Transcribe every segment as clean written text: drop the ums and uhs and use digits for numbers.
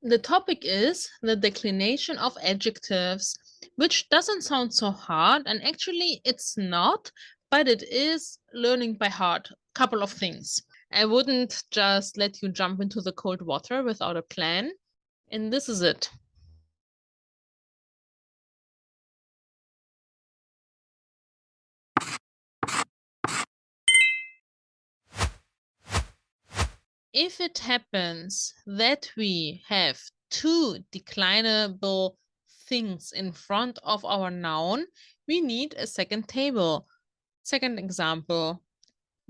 The topic is the declination of adjectives, which doesn't sound so hard, and actually it's not, but it is learning by heart a couple of things. I wouldn't just let you jump into the cold water without a plan, and this is it. If it happens that we have two declinable things in front of our noun, we need a second table. Second example.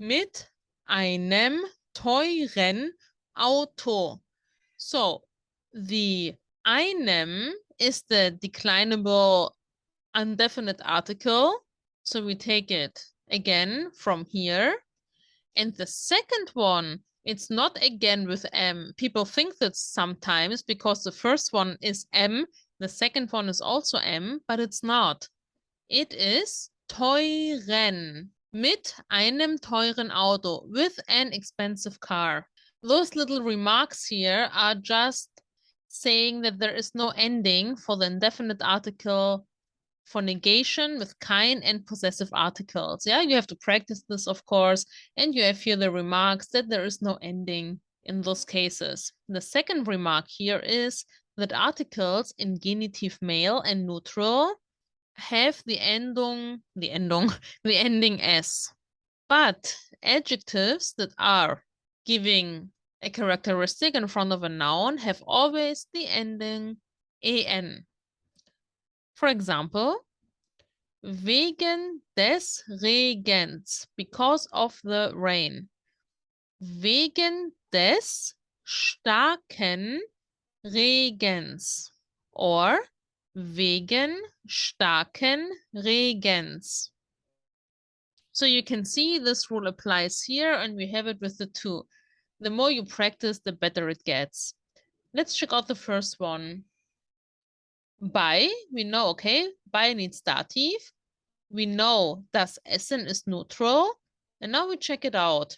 Mit einem teuren Auto. So the einem is the declinable undefinite article. So we take it again from here. And the second one, it's not again with M. People think that sometimes because the first one is M, the second one is also M, but it's not. It is teuren. Mit einem teuren Auto. With an expensive car. Those little remarks here are just saying that there is no ending for the indefinite article for negation with kein and possessive articles. Yeah, you have to practice this, of course, and you have here the remarks that there is no ending in those cases. The second remark here is that articles in genitive male and neutral have the ending s. But adjectives that are giving a characteristic in front of a noun have always the ending en. For example, wegen des Regens, because of the rain. Wegen des starken Regens. Or wegen starken Regens. So you can see this rule applies here, and we have it with the two. The more you practice, the better it gets. Let's check out the first one. Bei, we know, okay, bei needs dative. We know das Essen is neutral. And now we check it out.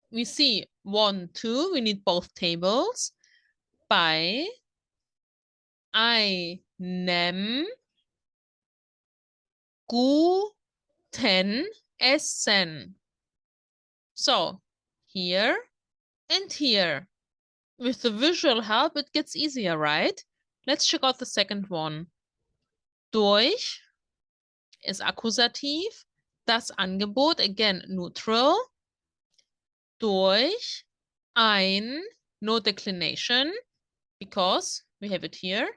We see 1, 2, we need both tables. Bei einem guten Essen. So, here and here. With the visual help, it gets easier, right? Let's check out the second one. Durch is Akkusativ. Das Angebot, again, neutral. Durch ein, no declination, because we have it here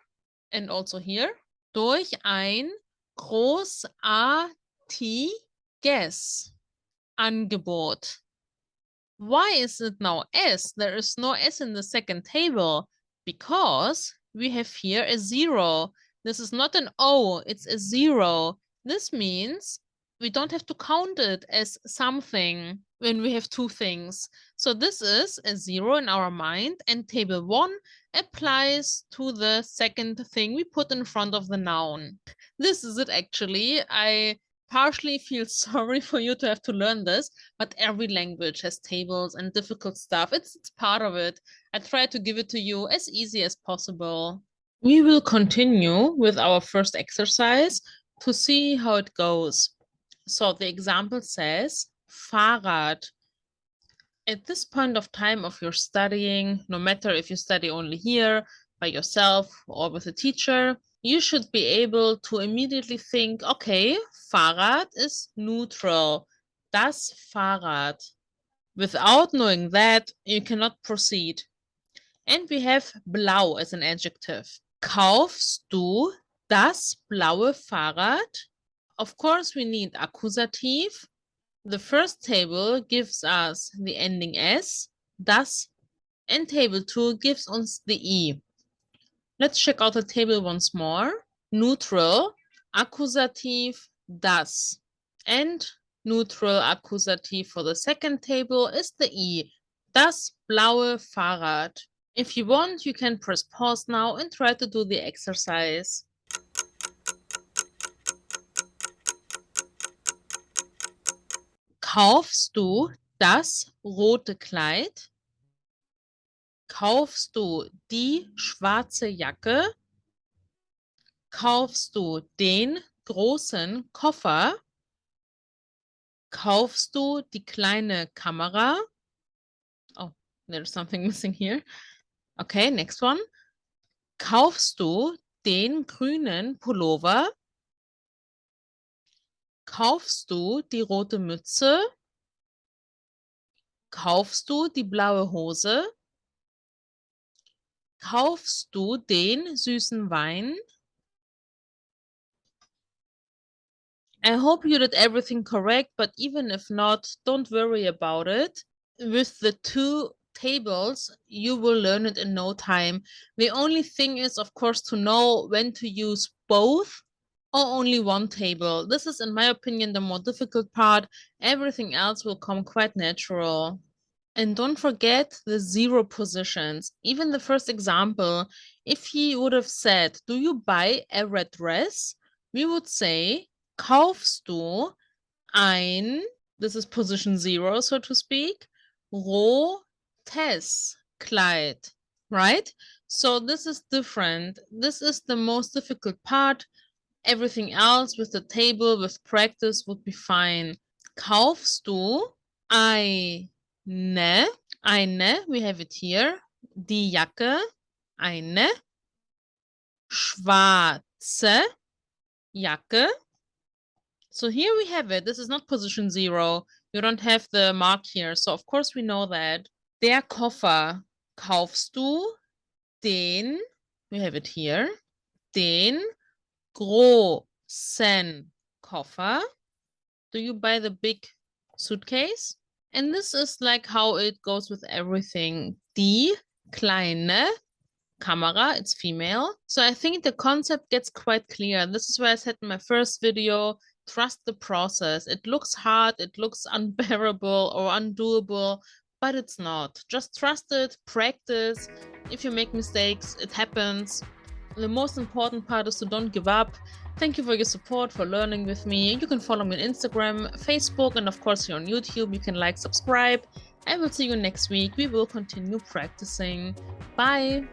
and also here. Durch ein großartiges Angebot. Why is it now S? There is no S in the second table because we have here a 0. This is not an O, it's a 0. This means we don't have to count it as something when we have two things. So this is a 0 in our mind, and table 1 applies to the second thing we put in front of the noun. This is it actually. I partially feel sorry for you to have to learn this, but every language has tables and difficult stuff. It's part of it. I try to give it to you as easy as possible. We will continue with our first exercise to see how it goes. So the example says, Fahrrad. At this point of time of your studying, no matter if you study only here, by yourself, or with a teacher, you should be able to immediately think, okay, Fahrrad is neutral. Das Fahrrad. Without knowing that, you cannot proceed. And we have blau as an adjective. Kaufst du das blaue Fahrrad? Of course, we need Akkusativ. The first table gives us the ending S, das, and table 2 gives us the E. Let's check out the table once more. Neutral, Akkusativ, das. And neutral Akkusativ for the second table is the E, das blaue Fahrrad. If you want, you can press pause now and try to do the exercise. Kaufst du das rote Kleid? Kaufst du die schwarze Jacke? Kaufst du den großen Koffer? Kaufst du die kleine Kamera? Oh, there's something missing here. Okay, next one. Kaufst du den grünen Pullover? Kaufst du die rote Mütze? Kaufst du die blaue Hose? Kaufst du den süßen Wein? I hope you did everything correct, but even if not, don't worry about it. With the two tables, you will learn it in no time. The only thing is, of course, to know when to use both or only one table. This is, in my opinion, the more difficult part. Everything else will come quite natural. And don't forget the zero positions. Even the first example, if he would have said, do you buy a red dress? We would say, kaufst du ein, this is position 0, so to speak, rotes Kleid, right? So this is different. This is the most difficult part. Everything else with the table, with practice would be fine. Kaufst du eine, we have it here, die Jacke, eine schwarze Jacke. So here we have it. This is not position 0. You don't have the mark here. So of course we know that. Der Koffer. Kaufst du den, we have it here, den großen Koffer? Do you buy the big suitcase? And this is like how it goes with everything. Die kleine Kamera, it's female. So I think the concept gets quite clear. This is why I said in my first video, trust the process. It looks hard, it looks unbearable or undoable, but it's not. Just trust it, practice. If you make mistakes, it happens. The most important part is to don't give up. Thank you for your support, for learning with me. You can follow me on Instagram, Facebook, and of course here on YouTube. You can like, subscribe. I will see you next week. We will continue practicing. Bye.